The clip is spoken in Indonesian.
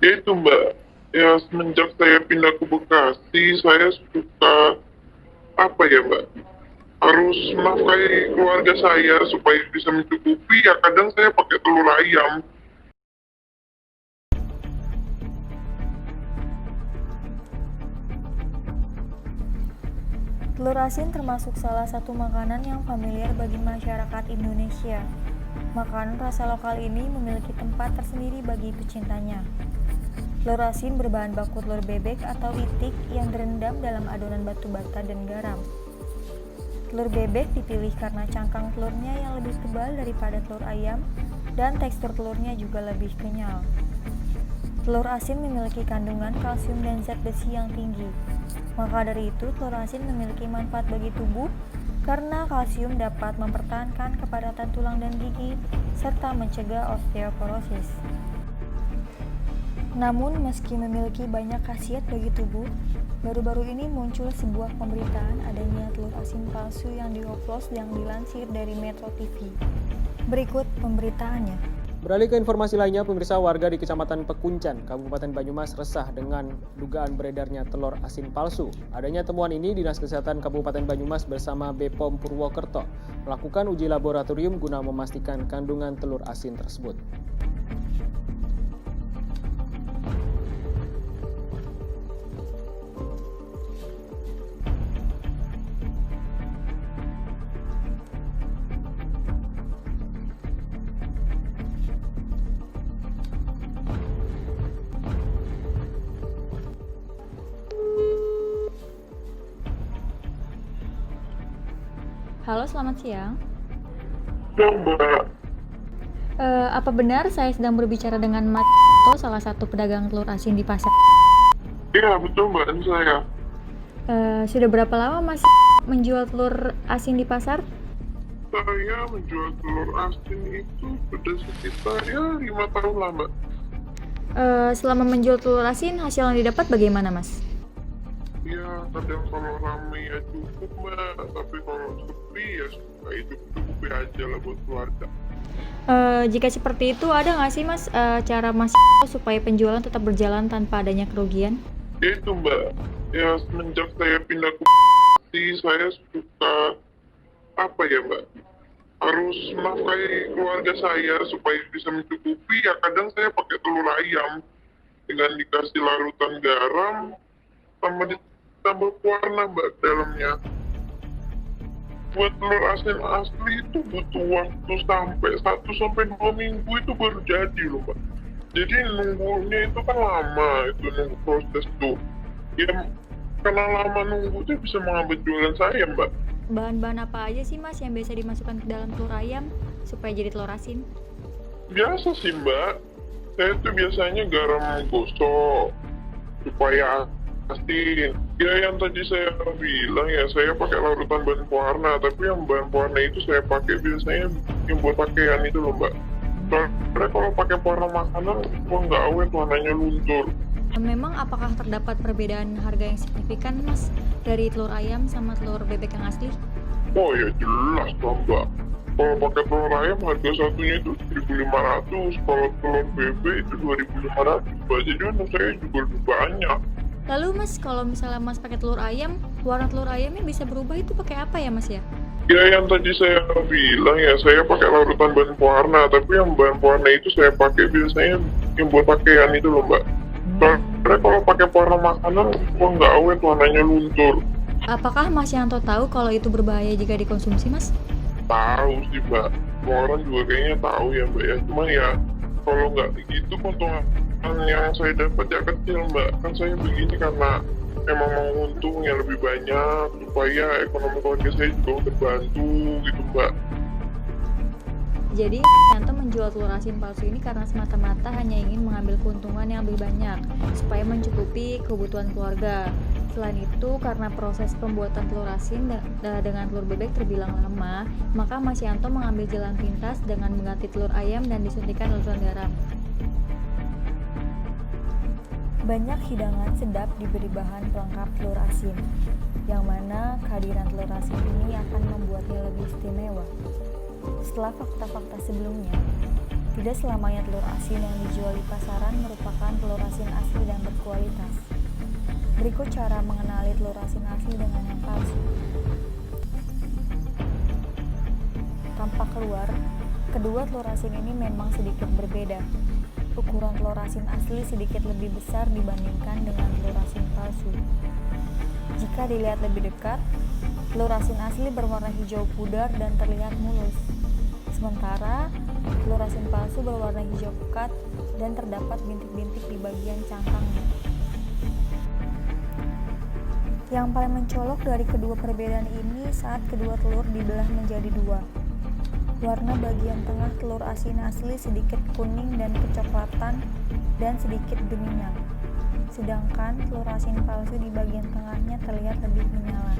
Ya itu Mbak, ya semenjak saya pindah ke Bekasi, saya suka apa ya Mbak, harus menafkahi keluarga saya supaya bisa mencukupi. Ya kadang saya pakai telur ayam. Telur asin termasuk salah satu makanan yang familiar bagi masyarakat Indonesia. Makanan rasa lokal ini memiliki tempat tersendiri bagi pecintanya. Telur asin berbahan baku telur bebek atau itik yang direndam dalam adonan batu bata dan garam. Telur bebek dipilih karena cangkang telurnya yang lebih tebal daripada telur ayam dan tekstur telurnya juga lebih kenyal. Telur asin memiliki kandungan kalsium dan zat besi yang tinggi. Maka dari itu, telur asin memiliki manfaat bagi tubuh karena kalsium dapat mempertahankan kepadatan tulang dan gigi serta mencegah osteoporosis. Namun, meski memiliki banyak khasiat bagi tubuh, baru-baru ini muncul sebuah pemberitaan adanya telur asin palsu yang dioplos yang dilansir dari Metro TV. Berikut pemberitaannya. Beralih ke informasi lainnya, pemirsa, warga di Kecamatan Pekuncan, Kabupaten Banyumas resah dengan dugaan beredarnya telur asin palsu. Adanya temuan ini, Dinas Kesehatan Kabupaten Banyumas bersama BPOM Purwokerto melakukan uji laboratorium guna memastikan kandungan telur asin tersebut. Halo, selamat siang. Ya Mbak, Apa benar saya sedang berbicara dengan Mas salah satu pedagang telur asin di pasar? iya betul Mbak, ini saya. Sudah berapa lama Mas menjual telur asin di pasar? Saya menjual telur asin itu sudah sekitar 5 tahun lah Mbak. Selama menjual telur asin, hasil yang didapat bagaimana Mas? Ya kadang kalau rame ya cukup Mbak, tapi kalau sepi ya suka cukup aja lah buat keluarga. Jika seperti itu, ada nggak sih Mas cara Mas supaya penjualan tetap berjalan tanpa adanya kerugian? Ya itu Mbak, ya semenjak saya pindah ke Bekasi, saya suka apa ya Mbak, harus menafkahi keluarga saya supaya bisa mencukupi. Ya kadang saya pakai telur ayam dengan dikasih larutan garam sama ditambah pewarna Mbak dalamnya. Buat telur asin asli itu butuh waktu sampai 1 sampai 2 minggu itu baru jadi loh Mbak. Jadi nunggunya itu kan lama, itu nunggu proses tuh. Ya karena lama nunggu itu bisa menghambat jualan saya Mbak. Bahan-bahan apa aja sih Mas yang biasa dimasukkan ke dalam telur ayam supaya jadi telur asin? Biasa sih Mbak, saya tuh biasanya garam gosok supaya asin. Ya yang tadi saya bilang ya, saya pakai larutan bahan pewarna, tapi yang bahan pewarna itu saya pakai biasanya yang buat pakaian itu loh Mbak. Soalnya kalau pakai pewarna makanan, kok nggak awet, warnanya luntur. Memang apakah terdapat perbedaan harga yang signifikan Mas dari telur ayam sama telur bebek yang asli? Oh ya jelas dong Mbak. Kalau pakai telur ayam harga satunya itu 1.500, kalau telur bebek itu 2.500 Mbak. Jadi untuk saya juga lebih banyak. Lalu Mas, kalau misalnya Mas pakai telur ayam, warna telur ayamnya bisa berubah itu pakai apa ya Mas ya? Ya yang tadi saya bilang ya, saya pakai larutan bahan pewarna, tapi yang bahan pewarna itu saya pakai biasanya yang buat pakaian itu loh Mbak. Soalnya kalau pakai pewarna makanan, kok nggak awet, warnanya luntur. Apakah Mas Yanto tahu kalau itu berbahaya jika dikonsumsi Mas? Tahu sih Mbak, semua orang juga kayaknya tahu ya Mbak ya. Cuma ya kalau nggak begitu keuntungan yang saya dapat ya kecil Mbak. Kan saya begini karena emang mau untung yang lebih banyak supaya ekonomi keluarga saya juga terbantu gitu Mbak. Jadi Mas Yanto menjual telur asin palsu ini karena semata-mata hanya ingin mengambil keuntungan yang lebih banyak supaya mencukupi kebutuhan keluarga. Selain itu, karena proses pembuatan telur asin dengan telur bebek terbilang lama, maka Mas Yanto mengambil jalan pintas dengan mengganti telur ayam dan disuntikan larutan garam. Banyak hidangan sedap diberi bahan pelengkap telur asin, yang mana kehadiran telur asin ini akan membuatnya lebih istimewa. Setelah fakta-fakta sebelumnya, tidak selamanya telur asin yang dijual di pasaran merupakan telur asin kualitas. Berikut cara mengenali telur asin asli dengan yang palsu. Tampak keluar, kedua telur asin ini memang sedikit berbeda. Ukuran telur asin asli sedikit lebih besar dibandingkan dengan telur asin palsu. Jika dilihat lebih dekat, telur asin asli berwarna hijau pudar dan terlihat mulus. Sementara, telur asin palsu berwarna hijau pekat dan terdapat bintik-bintik di bagian cangkangnya. Yang paling mencolok dari kedua perbedaan ini saat kedua telur dibelah menjadi dua. Warna bagian tengah telur asin asli sedikit kuning dan kecoklatan dan sedikit dominan. Sedangkan telur asin palsu di bagian tengahnya terlihat lebih menyala.